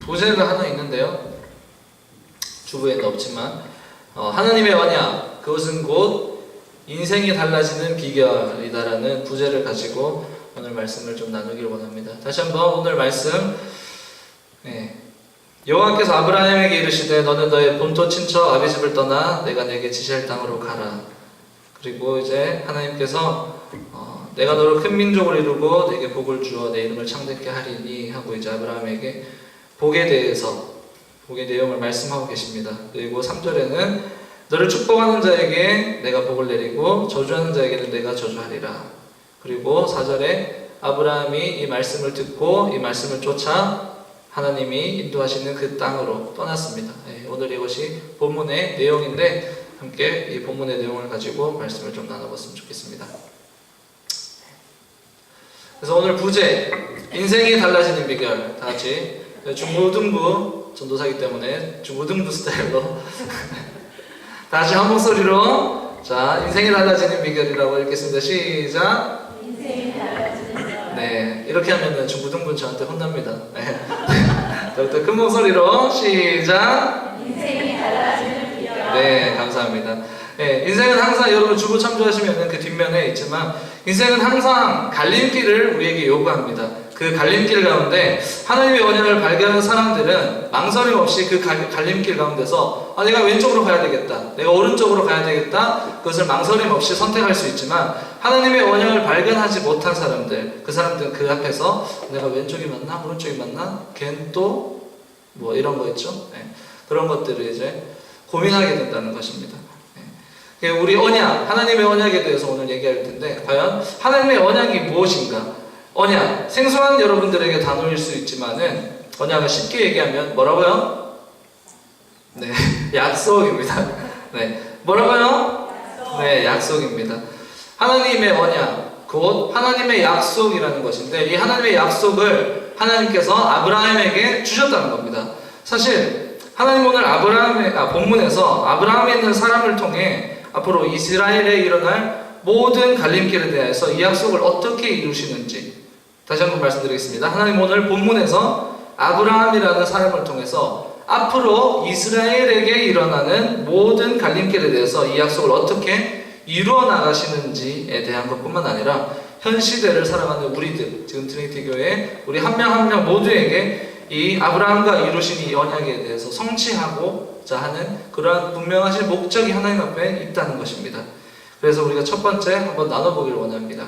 부제가 하나 있는데요. 주부에는 없지만 하나님의 언약, 그것은 곧 인생이 달라지는 비결이다라는 부제를 가지고 오늘 말씀을 좀 나누길 원합니다. 다시 한번 오늘 말씀, 여호와께서 아브라함에게 이르시되 너는 너의 본토 친척 아비집을 떠나 내가 내게 지시할 땅으로 가라. 그리고 이제 하나님께서 내가 너를 큰 민족으로 이루고 내게 복을 주어 내 이름을 창대케 하리니 하고 이제 아브라함에게 복에 대해서 복의 내용을 말씀하고 계십니다. 그리고 3절에는 너를 축복하는 자에게 내가 복을 내리고 저주하는 자에게는 내가 저주하리라. 그리고 4절에 아브라함이 이 말씀을 듣고 이 말씀을 쫓아 하나님이 인도하시는 그 땅으로 떠났습니다. 오늘 이것이 본문의 내용인데 함께 이 본문의 내용을 가지고 말씀을 좀 나눠봤으면 좋겠습니다. 그래서 오늘 부제, 인생이 달라지는 비결, 다 같이 중고등부 전도사이기 때문에 중고등부 스타일로 다 같이 한 목소리로 자, 인생이 달라지는 비결이라고 읽겠습니다. 시작. 인생이 달라지는 비결. 네, 이렇게 하면은 중고등부는 저한테 혼납니다. 또 큰 목소리로 시작. 인생이 달라지는 비결. 네, 감사합니다. 인생은 항상 여러분 주부 참조하시면 그 뒷면에 있지만 인생은 항상 갈림길을 우리에게 요구합니다. 그 갈림길 가운데 하나님의 언약을 발견하는 사람들은 망설임 없이 그 갈림길 가운데서 내가 왼쪽으로 가야 되겠다, 내가 오른쪽으로 가야 되겠다, 그것을 망설임 없이 선택할 수 있지만 하나님의 언약을 발견하지 못한 사람들, 그 사람들은 그 앞에서 내가 왼쪽이 맞나 오른쪽이 맞나 걘 또 뭐 이런 거 있죠. 그런 것들을 이제 고민하게 된다는 것입니다. 우리 언약, 하나님의 언약에 대해서 오늘 얘기할 텐데 과연 하나님의 언약이 무엇인가? 언약, 생소한 여러분들에게 단어일 수 있지만은 언약을 쉽게 얘기하면 뭐라고요? 네, 약속입니다. 네, 뭐라고요? 네, 약속입니다. 하나님의 언약, 곧 하나님의 약속이라는 것인데 이 하나님의 약속을 하나님께서 아브라함에게 주셨다는 겁니다. 사실 하나님 오늘 본문에서 아브라함에 있는 사람을 통해 앞으로 이스라엘에 일어날 모든 갈림길에 대해서 이 약속을 어떻게 이루시는지 다시 한번 말씀드리겠습니다. 하나님 오늘 본문에서 아브라함이라는 사람을 통해서 앞으로 이스라엘에게 일어나는 모든 갈림길에 대해서 이 약속을 어떻게 이루어 나가시는지에 대한 것뿐만 아니라 현 시대를 살아가는 우리들, 지금 트리니티 교회 우리 한 명 한 명 모두에게 이 아브라함과 이루신 이 언약에 대해서 성취하고자 하는 그러한 분명하신 목적이 하나님 앞에 있다는 것입니다. 그래서 우리가 첫 번째 한번 나눠보기를 원합니다.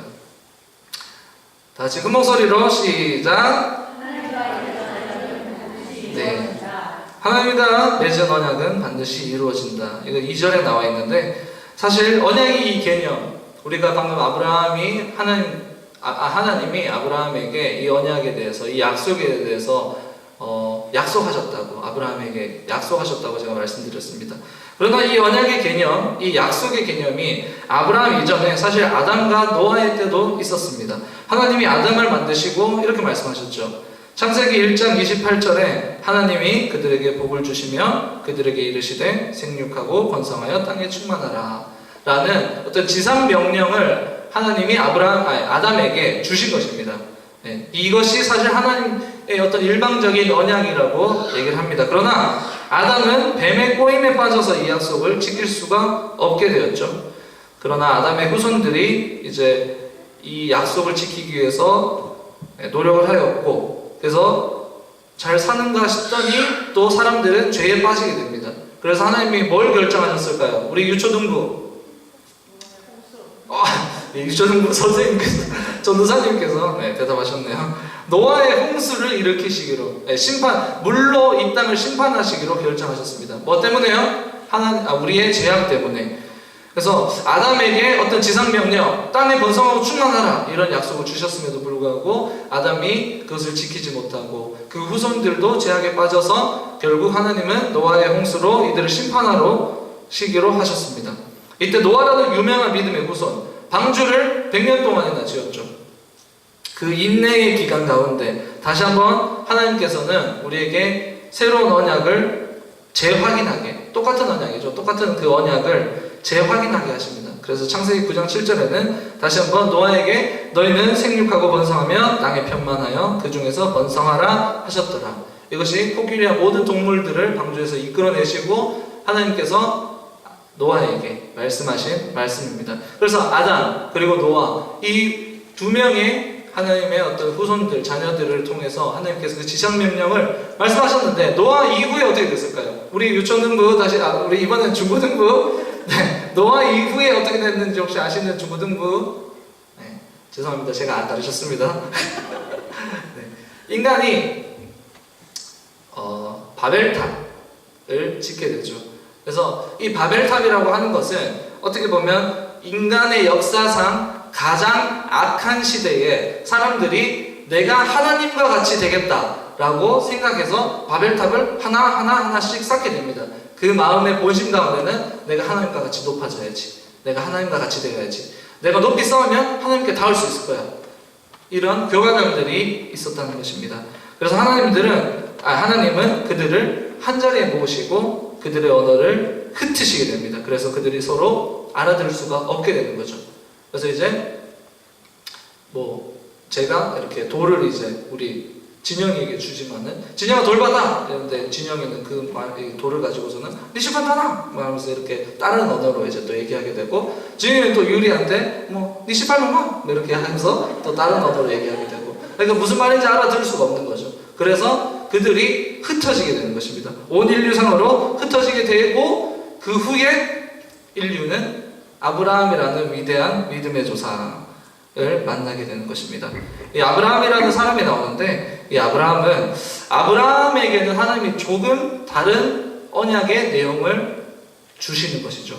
다 같이 큰 목소리로 시작. 네, 하나님과 맺은 언약은 반드시 이루어진다. 이거 2절에 나와 있는데 사실 언약이 이 개념, 우리가 방금 아브라함이 하나님이 아브라함에게 이 언약에 대해서 이 약속에 대해서 약속하셨다고 아브라함에게 약속하셨다고 제가 말씀드렸습니다. 그러나 이 언약의 개념, 이 약속의 개념이 아브라함 이전에 사실 아담과 노아의 때도 있었습니다. 하나님이 아담을 만드시고 이렇게 말씀하셨죠. 창세기 1장 28절에 하나님이 그들에게 복을 주시며 그들에게 이르시되 생육하고 번성하여 땅에 충만하라 라는 어떤 지상 명령을 하나님이 아담에게 주신 것입니다. 이것이 사실 하나님의 어떤 일방적인 언약이라고 얘기를 합니다. 그러나 아담은 뱀의 꼬임에 빠져서 이 약속을 지킬 수가 없게 되었죠. 그러나 아담의 후손들이 이제 이 약속을 지키기 위해서 노력을 하였고 그래서 잘 사는가 싶더니 또 사람들은 죄에 빠지게 됩니다. 그래서 하나님이 뭘 결정하셨을까요? 우리 유초등부 유초등부 선생님께서 전도사님께서 대답하셨네요. 노아의 홍수를 일으키시기로 물로 이 땅을 심판하시기로 결정하셨습니다. 뭐 때문에요? 우리의 죄악 때문에. 그래서 아담에게 어떤 지상 명령, 땅에 번성하고 충만하라 이런 약속을 주셨음에도 불구하고 아담이 그것을 지키지 못하고 그 후손들도 죄악에 빠져서 결국 하나님은 노아의 홍수로 이들을 심판하러 시기로 하셨습니다. 이때 노아라는 유명한 믿음의 후손, 방주를 100년 동안이나 지었죠. 그 인내의 기간 가운데 다시 한번 하나님께서는 우리에게 새로운 언약을 재확인하게, 똑같은 언약이죠. 똑같은 그 언약을 재확인하게 하십니다. 그래서 창세기 9장 7절에는 다시 한번 노아에게 너희는 생육하고 번성하며 땅에 편만하여 그 중에서 번성하라 하셨더라. 이것이 코끼리와 모든 동물들을 방주에서 이끌어내시고 하나님께서 노아에게 말씀하신 말씀입니다. 그래서 아담 그리고 노아 이 두 명의 하나님의 어떤 후손들, 자녀들을 통해서 하나님께서 그 지상명령을 말씀하셨는데 노아 이후에 어떻게 됐을까요? 우리 유초등부 우리 이번엔 중고등부 네, 노아 이후에 어떻게 됐는지 혹시 아시는 중고등부? 네, 죄송합니다. 제가 안 가르쳤습니다. 네, 인간이 바벨탑을 짓게 되죠. 그래서 이 바벨탑이라고 하는 것은 어떻게 보면 인간의 역사상 가장 악한 시대에 사람들이 내가 하나님과 같이 되겠다라고 생각해서 바벨탑을 하나씩 쌓게 됩니다. 그 마음의 본심 가운데는 내가 하나님과 같이 높아져야지, 내가 하나님과 같이 되어야지, 내가 높이 쌓으면 하나님께 닿을 수 있을 거야, 이런 교과감들이 있었다는 것입니다. 그래서 하나님은 그들을 한자리에 모으시고 그들의 언어를 흩으시게 됩니다. 그래서 그들이 서로 알아들을 수가 없게 되는 거죠. 그래서 이제 제가 이렇게 돌을 이제 우리 진영이에게 주지만은 진영아 돌 받아 이러는데 진영이는 그 돌을 가지고서는 니 시판 타나 하면서 이렇게 다른 언어로 이제 또 얘기하게 되고, 진영이는 또 유리한테 니 시판 놈아 이렇게 하면서 또 다른 언어로 얘기하게 되고, 그러니까 무슨 말인지 알아들을 수가 없는 거죠. 그래서 그들이 흩어지게 되는 것입니다. 온 인류상으로 흩어지게 되고, 그 후에 인류는 아브라함이라는 위대한 믿음의 조상을 만나게 되는 것입니다. 이 아브라함이라는 사람이 나오는데, 이 아브라함에게는 하나님이 조금 다른 언약의 내용을 주시는 것이죠.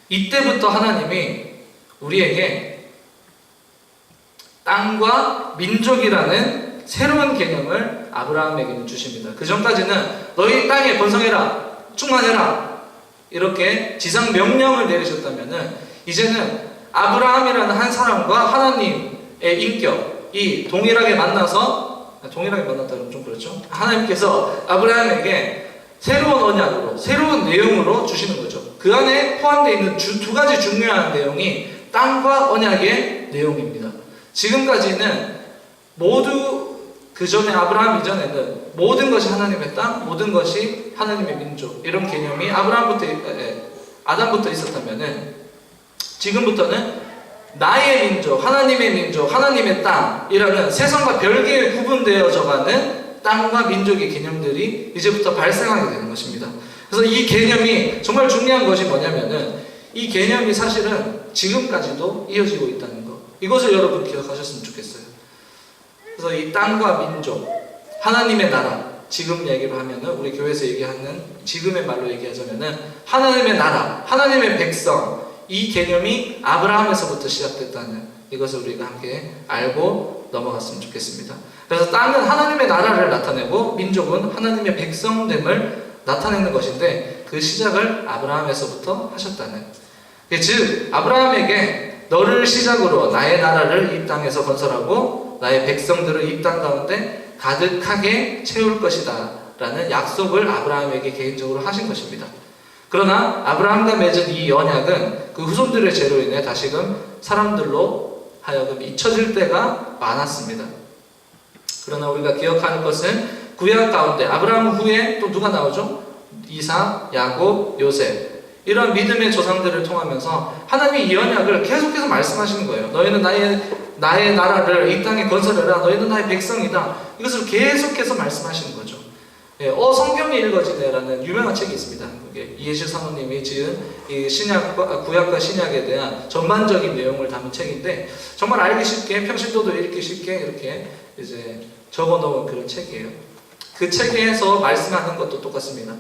이때부터 하나님이 우리에게 땅과 민족이라는 새로운 개념을 아브라함에게는 주십니다. 그 전까지는 너희 땅에 번성해라, 충만해라 이렇게 지상 명령을 내리셨다면은, 이제는 아브라함이라는 한 사람과 하나님의 인격이 동일하게 만났다면 좀 그렇죠. 하나님께서 아브라함에게 새로운 언약으로, 새로운 내용으로 주시는 거죠. 그 안에 포함되어 있는 두 가지 중요한 내용이 땅과 언약의 내용입니다. 지금까지는 모두 그 전에 아브라함 이전에는 모든 것이 하나님의 땅, 모든 것이 하나님의 민족, 이런 개념이 아담부터 있었다면은, 지금부터는 나의 민족, 하나님의 땅이라는 세상과 별개의 구분되어져가는 땅과 민족의 개념들이 이제부터 발생하게 되는 것입니다. 그래서 이 개념이 정말 중요한 것이 뭐냐면은, 이 개념이 사실은 지금까지도 이어지고 있다는 것, 이것을 여러분 기억하셨으면 좋겠어요. 그래서 이 땅과 민족, 하나님의 나라, 지금 얘기로 하면은 우리 교회에서 얘기하는 지금의 말로 얘기하자면은 하나님의 나라, 하나님의 백성, 이 개념이 아브라함에서부터 시작됐다는 이것을 우리가 함께 알고 넘어갔으면 좋겠습니다. 그래서 땅은 하나님의 나라를 나타내고 민족은 하나님의 백성됨을 나타내는 것인데, 그 시작을 아브라함에서부터 하셨다는, 즉 아브라함에게 너를 시작으로 나의 나라를 이 땅에서 건설하고 나의 백성들을 이 땅 가운데 가득하게 채울 것이다 라는 약속을 아브라함에게 개인적으로 하신 것입니다. 그러나 아브라함과 맺은 이 언약은 그 후손들의 죄로 인해 다시금 사람들로 하여금 잊혀질 때가 많았습니다. 그러나 우리가 기억하는 것은 구약 가운데 아브라함 후에 또 누가 나오죠? 이삭, 야곱, 요셉, 이런 믿음의 조상들을 통하면서 하나님이 이 언약을 계속해서 말씀하시는 거예요. 너희는 나의 나라를 이 땅에 건설해라. 너희는 나의 백성이다. 이것을 계속해서 말씀하시는 거죠. 성경이 읽어지네라는 유명한 책이 있습니다. 한국에 이해실 사모님이 지은 이 구약과 신약에 대한 전반적인 내용을 담은 책인데, 정말 알기 쉽게, 평신도도 읽기 쉽게 이렇게 이제 적어놓은 그런 책이에요. 그 책에서 말씀하는 것도 똑같습니다.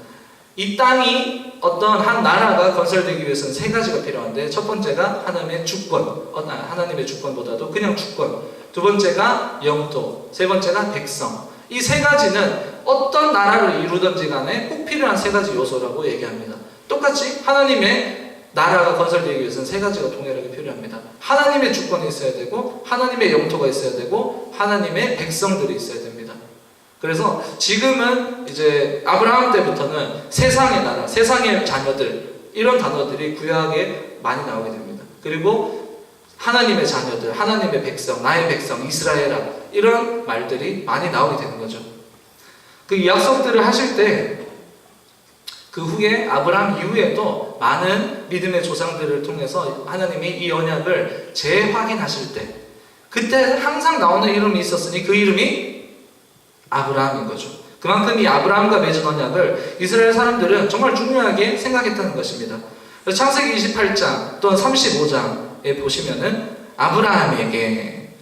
이 땅이 어떤 한 나라가 건설되기 위해서는 세 가지가 필요한데, 첫 번째가 하나님의 주권, 하나님의 주권보다도 그냥 주권, 두 번째가 영토, 세 번째가 백성. 이 세 가지는 어떤 나라를 이루든지 간에 꼭 필요한 세 가지 요소라고 얘기합니다. 똑같이 하나님의 나라가 건설되기 위해서는 세 가지가 동일하게 필요합니다. 하나님의 주권이 있어야 되고, 하나님의 영토가 있어야 되고, 하나님의 백성들이 있어야 됩니다. 그래서 지금은 이제 아브라함 때부터는 세상의 나라, 세상의 자녀들, 이런 단어들이 구약에 많이 나오게 됩니다. 그리고 하나님의 자녀들, 하나님의 백성, 나의 백성, 이스라엘아, 이런 말들이 많이 나오게 되는 거죠. 그 약속들을 하실 때 그 후에 아브라함 이후에도 많은 믿음의 조상들을 통해서 하나님이 이 언약을 재확인하실 때 그때 항상 나오는 이름이 있었으니 그 이름이 아브라함인 거죠. 그만큼 이 아브라함과 맺은 언약을 이스라엘 사람들은 정말 중요하게 생각했다는 것입니다. 창세기 28장 또는 35장에 보시면은 아브라함에게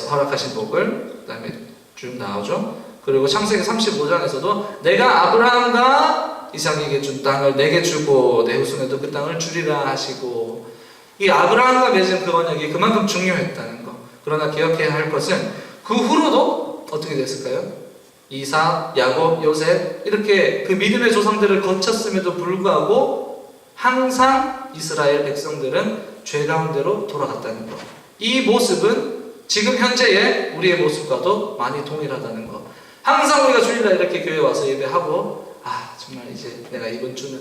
허락하신 복을 그 다음에 쭉 나오죠. 그리고 창세기 35장에서도 내가 아브라함과 이삭에게 준 땅을 내게 주고 내 후손에도 그 땅을 주리라 하시고, 이 아브라함과 맺은 그 언약이 그만큼 중요했다는 것. 그러나 기억해야 할 것은 그 후로도 어떻게 됐을까요? 이삭, 야곱, 요셉 이렇게 그 믿음의 조상들을 거쳤음에도 불구하고 항상 이스라엘 백성들은 죄 가운데로 돌아갔다는 것. 이 모습은 지금 현재의 우리의 모습과도 많이 동일하다는 것. 항상 우리가 주일날 이렇게 교회 와서 예배하고 정말 이제 내가 이번 주는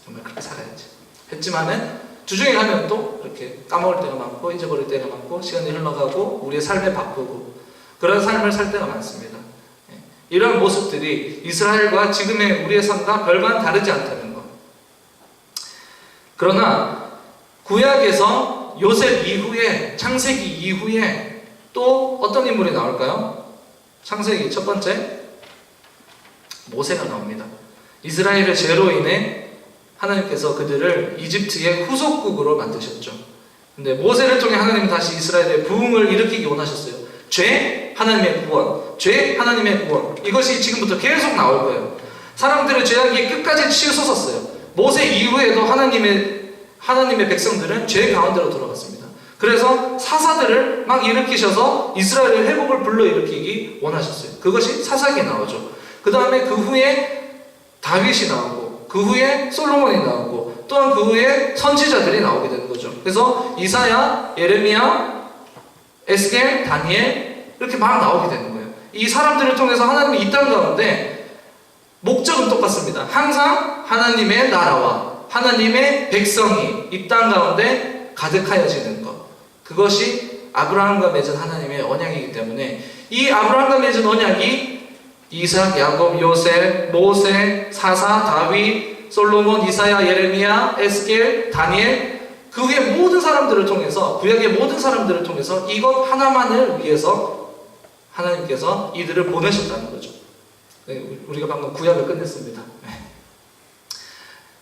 정말 그렇게 살아야지 했지만은 주중에 가면 또 이렇게 까먹을 때가 많고 잊어버릴 때가 많고 시간이 흘러가고 우리의 삶에 바쁘고 그런 삶을 살 때가 많습니다. 이런 모습들이 이스라엘과 지금의 우리의 삶과 별반 다르지 않다는 것. 그러나 구약에서 요셉 이후에 창세기 이후에 또 어떤 인물이 나올까요? 창세기 첫 번째 모세가 나옵니다. 이스라엘의 죄로 인해 하나님께서 그들을 이집트의 후속국으로 만드셨죠. 근데 모세를 통해 하나님은 다시 이스라엘의 부흥을 일으키기 원하셨어요. 죄, 하나님의 구원. 죄, 하나님의 구원. 이것이 지금부터 계속 나올 거예요. 사람들의 죄악이 끝까지 치우쳤었어요. 모세 이후에도 하나님의 백성들은 죄 가운데로 들어갔습니다. 그래서 사사들을 막 일으키셔서 이스라엘의 회복을 불러일으키기 원하셨어요. 그것이 사사기에 나오죠. 그 다음에 그 후에 다윗이 나오고 그 후에 솔로몬이 나오고 또한 그 후에 선지자들이 나오게 되는 거죠. 그래서 이사야, 예레미야, 에스겔, 다니엘 이렇게 막 나오게 되는 거예요. 이 사람들을 통해서 하나님이 이 땅 가운데 목적은 똑같습니다. 항상 하나님의 나라와 하나님의 백성이 이 땅 가운데 가득하여지는 것. 그것이 아브라함과 맺은 하나님의 언약이기 때문에 이 아브라함과 맺은 언약이 이삭, 야곱, 요셉, 모세, 사사, 다윗, 솔로몬, 이사야, 예레미야, 에스겔, 다니엘 그 후에 모든 사람들을 통해서 구약의 모든 사람들을 통해서 이것 하나만을 위해서 하나님께서 이들을 보내셨다는 거죠. 우리가 방금 구약을 끝냈습니다.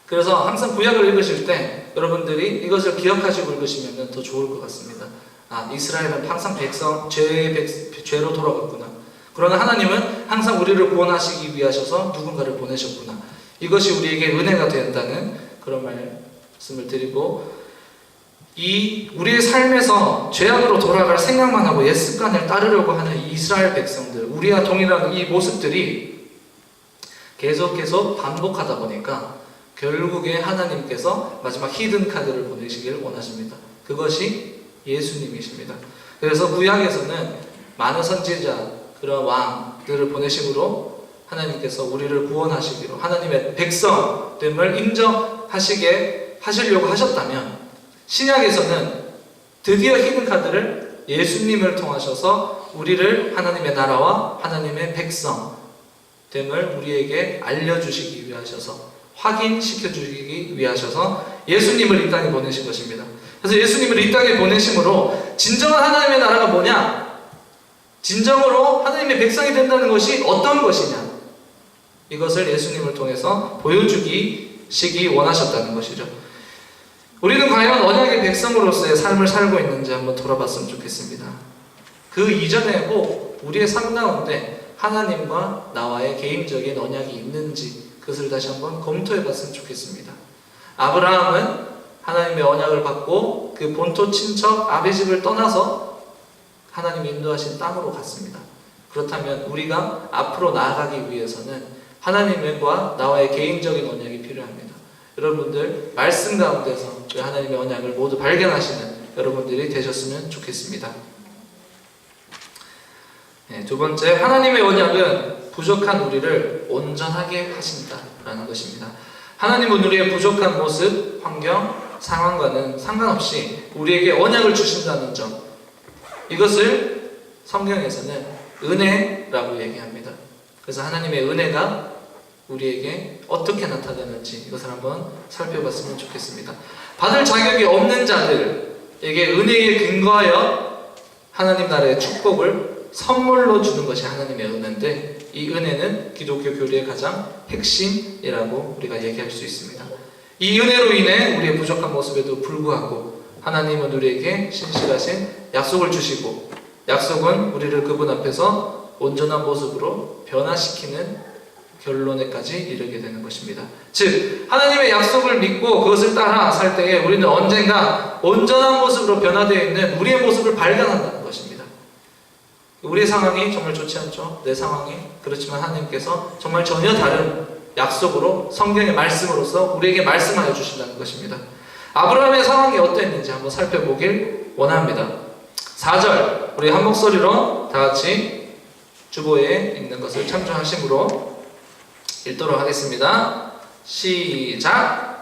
그래서 항상 구약을 읽으실 때 여러분들이 이것을 기억하시고 읽으시면 더 좋을 것 같습니다. 이스라엘은 항상 죄로 돌아갔구나. 그러나 하나님은 항상 우리를 구원하시기 위하셔서 누군가를 보내셨구나. 이것이 우리에게 은혜가 된다는 그런 말씀을 드리고, 우리의 삶에서 죄악으로 돌아갈 생각만 하고 옛 습관을 따르려고 하는 이스라엘 백성들, 우리와 동일한 이 모습들이 계속 반복하다 보니까 결국에 하나님께서 마지막 히든 카드를 보내시기를 원하십니다. 그것이 예수님이십니다. 그래서 구약에서는 많은 선지자, 그런 왕들을 보내심으로 하나님께서 우리를 구원하시기로 하나님의 백성됨을 인정하시게 하시려고 하셨다면, 신약에서는 드디어 히든 카드를 예수님을 통하셔서 우리를 하나님의 나라와 하나님의 백성됨을 우리에게 알려주시기 위하셔서, 확인시켜 주시기 위하셔서 예수님을 이 땅에 보내신 것입니다. 그래서 예수님을 이 땅에 보내심으로 진정한 하나님의 나라가 뭐냐? 진정으로 하나님의 백성이 된다는 것이 어떤 것이냐? 이것을 예수님을 통해서 보여주시기 원하셨다는 것이죠. 우리는 과연 언약의 백성으로서의 삶을 살고 있는지 한번 돌아봤으면 좋겠습니다. 그 이전에 꼭 우리의 삶 가운데 하나님과 나와의 개인적인 언약이 있는지 그것을 다시 한번 검토해봤으면 좋겠습니다. 아브라함은 하나님의 언약을 받고 그 본토 친척 아비 집을 떠나서 하나님이 인도하신 땅으로 갔습니다. 그렇다면 우리가 앞으로 나아가기 위해서는 하나님과 나와의 개인적인 언약이 필요합니다. 여러분들 말씀 가운데서 그 하나님의 언약을 모두 발견하시는 여러분들이 되셨으면 좋겠습니다. 두 번째, 하나님의 언약은 부족한 우리를 온전하게 하신다라는 것입니다. 하나님은 우리의 부족한 모습, 환경, 상황과는 상관없이 우리에게 언약을 주신다는 점, 이것을 성경에서는 은혜라고 얘기합니다. 그래서 하나님의 은혜가 우리에게 어떻게 나타나는지 이것을 한번 살펴봤으면 좋겠습니다. 받을 자격이 없는 자들에게 은혜에 근거하여 하나님 나라의 축복을 선물로 주는 것이 하나님의 은혜인데, 이 은혜는 기독교 교리의 가장 핵심이라고 우리가 얘기할 수 있습니다. 이 은혜로 인해 우리의 부족한 모습에도 불구하고 하나님은 우리에게 신실하신 약속을 주시고, 약속은 우리를 그분 앞에서 온전한 모습으로 변화시키는 결론에까지 이르게 되는 것입니다. 즉, 하나님의 약속을 믿고 그것을 따라 살 때에 우리는 언젠가 온전한 모습으로 변화되어 있는 우리의 모습을 발견한다는 것입니다. 우리의 상황이 정말 좋지 않죠? 내 상황이. 그렇지만 하나님께서 정말 전혀 다른 약속으로 성경의 말씀으로서 우리에게 말씀하여 주신다는 것입니다. 아브라함의 상황이 어땠는지 한번 살펴보길 원합니다. 4절, 우리 한 목소리로 다 같이 주보에 있는 것을 참조하심으로 읽도록 하겠습니다. 시작!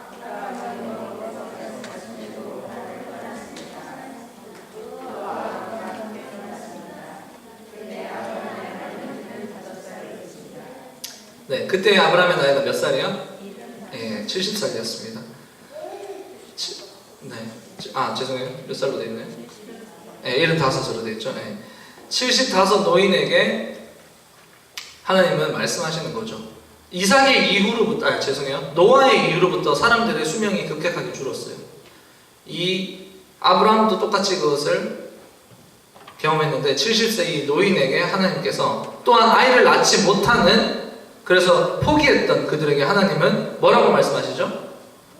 네, 그때 아브라함의 나이가 몇 살이요? 네, 70살이었습니다. 네, 죄송해요. 몇 살로 되어 있나요? 네, 75으로 되어 있죠. 네. 75 노인에게 하나님은 말씀하시는 거죠. 이삭의 이후로부터, 노아의 이후로부터 사람들의 수명이 급격하게 줄었어요. 이 아브라함도 똑같이 그것을 경험했는데 70세 이 노인에게 하나님께서 또한 아이를 낳지 못하는, 그래서 포기했던 그들에게 하나님은 뭐라고 말씀하시죠?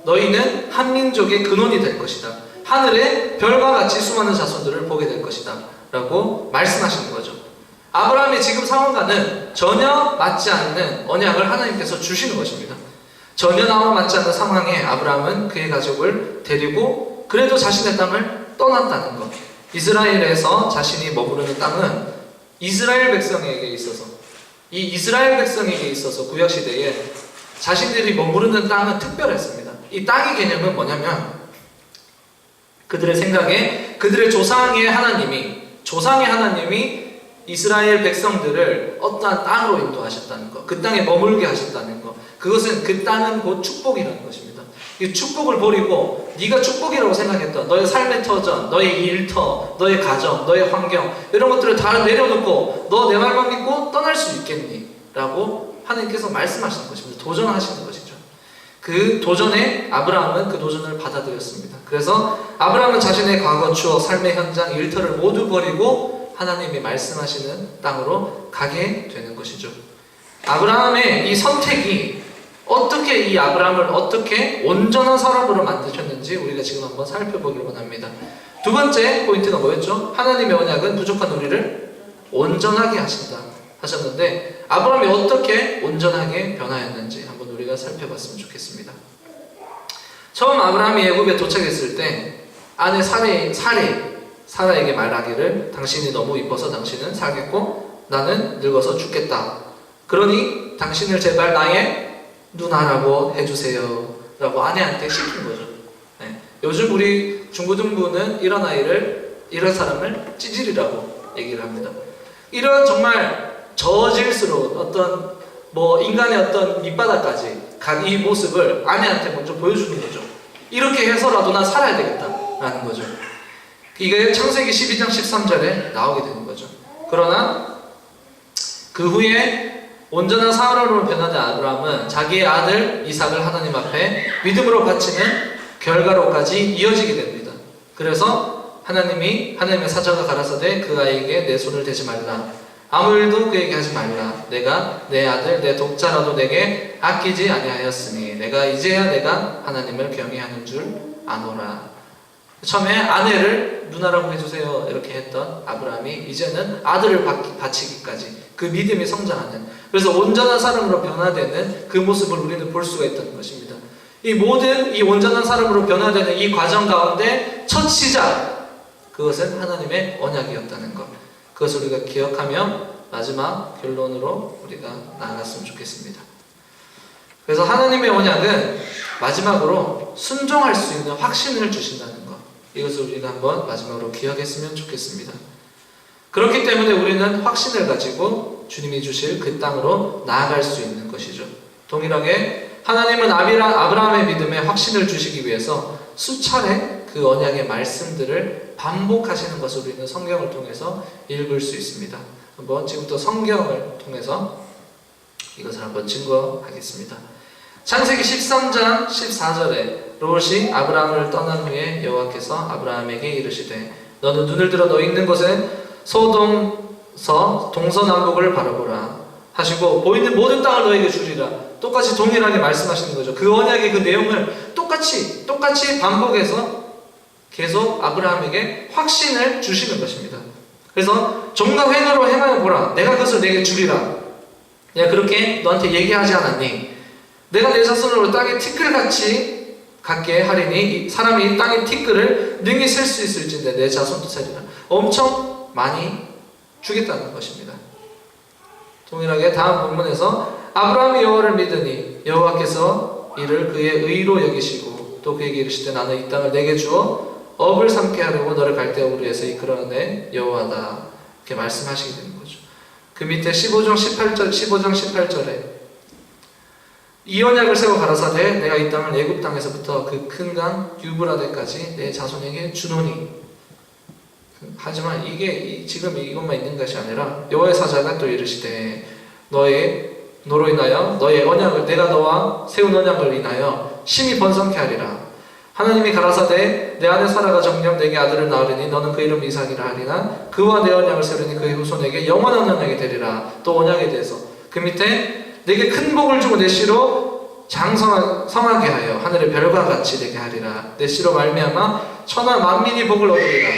너희는 한 민족의 근원이 될 것이다. 하늘의 별과 같이 수많은 자손들을 보게 될 것이다. 라고 말씀하시는 거죠. 아브라함의 지금 상황과는 전혀 맞지 않는 언약을 하나님께서 주시는 것입니다. 전혀 나와 맞지 않는 상황에 아브라함은 그의 가족을 데리고 그래도 자신의 땅을 떠났다는 것. 이스라엘에서 자신이 머무르는 땅은 이스라엘 백성에게 있어서, 이 이스라엘 백성에게 있어서 구약시대에 자신들이 머무르는 땅은 특별했습니다. 이 땅의 개념은 뭐냐면, 그들의 생각에 그들의 조상의 하나님이 이스라엘 백성들을 어떠한 땅으로 인도하셨다는 것, 그 땅에 머물게 하셨다는 것, 그것은 그 땅은 곧 축복이라는 것입니다. 이 축복을 버리고 네가 축복이라고 생각했던 너의 삶의 터전, 너의 일터, 너의 가정, 너의 환경, 이런 것들을 다 내려놓고 너 내 말만 믿고 떠날 수 있겠니? 라고 하나님께서 말씀하시는 것입니다. 도전하시는 것이죠. 그 도전에 아브라함은 그 도전을 받아들였습니다. 그래서 아브라함은 자신의 과거 추억, 삶의 현장, 일터를 모두 버리고 하나님이 말씀하시는 땅으로 가게 되는 것이죠. 아브라함의 이 선택이 어떻게 이 아브라함을 어떻게 온전한 사람으로 만드셨는지 우리가 지금 한번 살펴보기를 원합니다. 두 번째 포인트가 뭐였죠? 하나님의 언약은 부족한 우리를 온전하게 하신다 하셨는데, 아브라함이 어떻게 온전하게 변화했는지 한번 우리가 살펴봤으면 좋겠습니다. 처음 아브라함이 애굽에 도착했을 때 아내 사라에게 말하기를 당신이 너무 이뻐서 당신은 살겠고 나는 늙어서 죽겠다. 그러니 당신을 제발 나의 누나라고 해주세요 라고 아내한테 시킨 거죠. 네. 요즘 우리 중고등부는 이런 사람을 찌질이라고 얘기를 합니다. 이런 정말 저질스러운 어떤 인간의 어떤 밑바닥까지 간 이 모습을 아내한테 먼저 보여주는 거죠. 이렇게 해서라도 난 살아야 되겠다라는 거죠. 이게 창세기 12장 13절에 나오게 되는 거죠. 그러나 그 후에 온전한 사람으로 변화된 아브라함은 자기의 아들 이삭을 하나님 앞에 믿음으로 바치는 결과로까지 이어지게 됩니다. 그래서 하나님의 사자가 가라사대 그 아이에게 내 손을 대지 말라, 아무 일도 그에게 하지 말라. 내가 내 아들 내 독자라도 내게 아끼지 아니하였으니 내가 이제야 내가 하나님을 경외하는 줄 아노라. 처음에 아내를 누나라고 해주세요 이렇게 했던 아브라함이 이제는 아들을 바치기까지 그 믿음이 성장하는, 그래서 온전한 사람으로 변화되는 그 모습을 우리는 볼 수가 있다는 것입니다. 이 모든 이 온전한 사람으로 변화되는 이 과정 가운데 첫 시작, 그것은 하나님의 언약이었다는 것, 그것을 우리가 기억하며 마지막 결론으로 우리가 나아갔으면 좋겠습니다. 그래서 하나님의 언약은 마지막으로 순종할 수 있는 확신을 주신다는 것, 이것을 우리가 한번 마지막으로 기억했으면 좋겠습니다. 그렇기 때문에 우리는 확신을 가지고 주님이 주실 그 땅으로 나아갈 수 있는 것이죠. 동일하게 하나님은 아브라함의 믿음에 확신을 주시기 위해서 수차례 그 언약의 말씀들을 반복하시는 것을 우리는 성경을 통해서 읽을 수 있습니다. 한번 지금부터 성경을 통해서 이것을 한번 증거하겠습니다. 창세기 13장 14절에 롯이 아브라함을 떠난 후에 여호와께서 아브라함에게 이르시되 너는 눈을 들어 너 있는 곳에 소돔서 동서남북을 바라보라 하시고 보이는 모든 땅을 너에게 주리라. 똑같이 동일하게 말씀하시는 거죠. 그 언약의 그 내용을 똑같이 반복해서 계속 아브라함에게 확신을 주시는 것입니다. 그래서 종과 횡으로 행하여 보라. 내가 그것을 내게 주리라. 내가 그렇게 너한테 얘기하지 않았니? 내가 내 자손으로 땅에 티끌같이 갖게 하리니 사람이 이 땅의 티끌을 능히 셀 수 있을진데 내 자손도 세리라. 엄청 많이 주겠다는 것입니다. 동일하게 다음 본문에서 아브라함이 여호와를 믿으니 여호와께서 이를 그의 의로 여기시고 또 그에게 이르시되 나는 이 땅을 내게 주어 업을 삼게 하려고 너를 갈대아우르 에서 이끌어내 여호와다 이렇게 말씀하시게 되는 거죠. 그 밑에 15장 18절에 이 언약을 세워 가라사대 내가 이 땅을 애굽 땅에서부터 그 큰 강 유브라데까지 내 자손에게 주노니. 하지만 이게 지금 이것만 있는 것이 아니라 여호와의 사자가 또 이르시되 너로 인하여 너의 언약을 내가 너와 세운 언약을 인하여 심히 번성케 하리라. 하나님이 가라사대 내 안에 사라가 정녕 내게 아들을 낳으리니 너는 그 이름 이삭이라 하리나 그와 내 언약을 세우리니 그의 후손에게 영원한 언약이 되리라. 또 언약에 대해서 그 밑에 내게 큰 복을 주고 내 씨로 성하게 하여 하늘의 별과 같이 되게 하리라. 내 씨로 말미암아 천하 만민이 복을 얻으리라.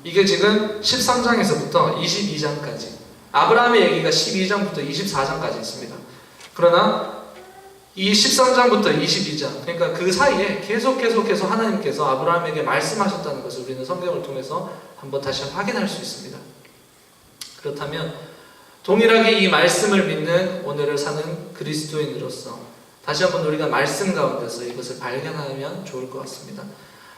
이게 지금 13장에서부터 22장까지 아브라함의 얘기가 12장부터 24장까지 있습니다. 그러나 이 13장부터 22장 그러니까 그 사이에 계속해서 하나님께서 아브라함에게 말씀하셨다는 것을 우리는 성경을 통해서 한번 다시 확인할 수 있습니다. 그렇다면 동일하게 이 말씀을 믿는 오늘을 사는 그리스도인으로서 다시 한번 우리가 말씀 가운데서 이것을 발견하면 좋을 것 같습니다.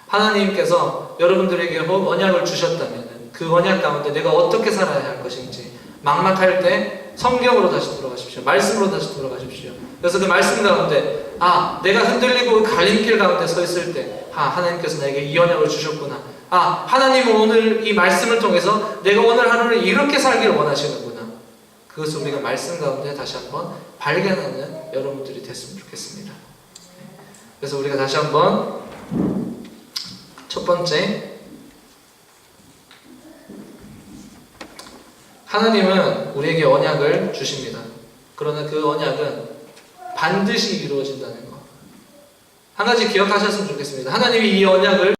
하나님께서 여러분들에게 언약을 주셨다면 그 언약 가운데 내가 어떻게 살아야 할 것인지 막막할 때 성경으로 다시 돌아가십시오. 말씀으로 다시 돌아가십시오. 그래서 그 말씀 가운데 내가 흔들리고 그 갈림길 가운데 서 있을 때 하나님께서 나에게 이 언약을 주셨구나. 하나님은 오늘 이 말씀을 통해서 내가 오늘 하루를 이렇게 살기를 원하시는구나. 그것을 우리가 말씀 가운데 다시 한번 발견하는 여러분들이 됐으면 좋겠습니다. 그래서 우리가 다시 한번 첫 번째, 하나님은 우리에게 언약을 주십니다. 그러나 그 언약은 반드시 이루어진다는 것. 한 가지 기억하셨으면 좋겠습니다. 하나님이 이 언약을